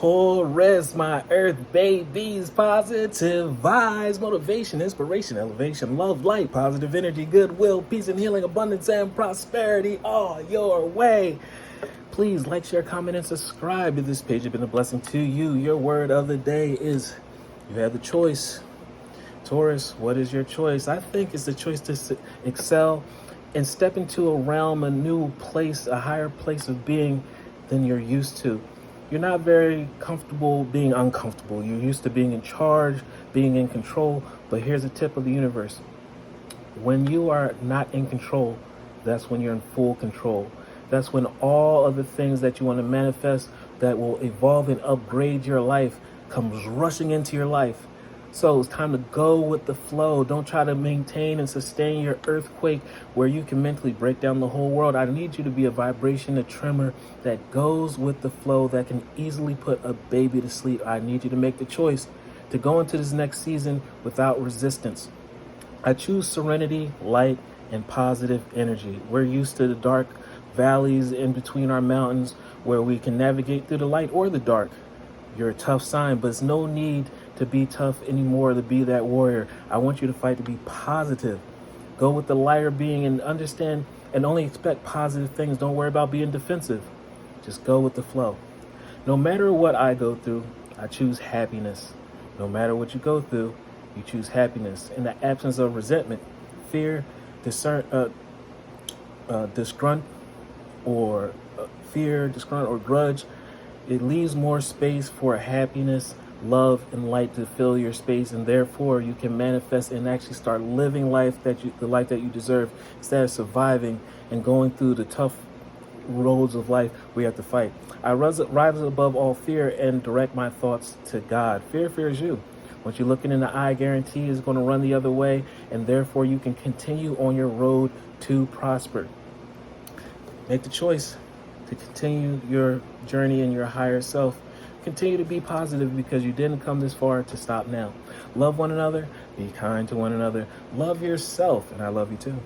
Taurus, my earth babies, positive vibes, motivation, inspiration, elevation, love, light, positive energy, goodwill, peace and healing, abundance and prosperity all your way. Please like, share, comment, and subscribe if this page has been a blessing to you. Your word of the day is you have the choice. Taurus, what is your choice? I think it's the choice to excel and step into a realm, a new place, a higher place of being than you're used to. You're not very comfortable being uncomfortable. You're used to being in charge, being in control. But here's a tip of the universe. When you are not in control, that's when you're in full control. That's when all of the things that you want to manifest that will evolve and upgrade your life comes rushing into your life. So it's time to go with the flow. Don't try to maintain and sustain your earthquake where you can mentally break down the whole world. I need you to be a vibration, a tremor that goes with the flow, that can easily put a baby to sleep. I need you to make the choice to go into this next season without resistance. I choose serenity, light, and positive energy. We're used to the dark valleys in between our mountains where we can navigate through the light or the dark. You're a tough sign, but it's no need to be tough anymore, to be that warrior. I want you to fight to be positive. Go with the lighter being and understand and only expect positive things. Don't worry about being defensive. Just go with the flow. No matter what I go through, I choose happiness. No matter what you go through, you choose happiness. In the absence of resentment, fear, disgrunt, or grudge, it leaves more space for happiness, love, and light to fill your space, and therefore you can manifest and actually start living the life that you deserve, instead of surviving and going through the tough roads of life we have to fight. I rise above all fear and direct my thoughts to God. Fear fears you. Once you look in the eye, I guarantee is going to run the other way, and therefore you can continue on your road to prosper. Make the choice to continue your journey in your higher self. Continue to be positive because you didn't come this far to stop now. Love one another, be kind to one another, love yourself, and I love you too.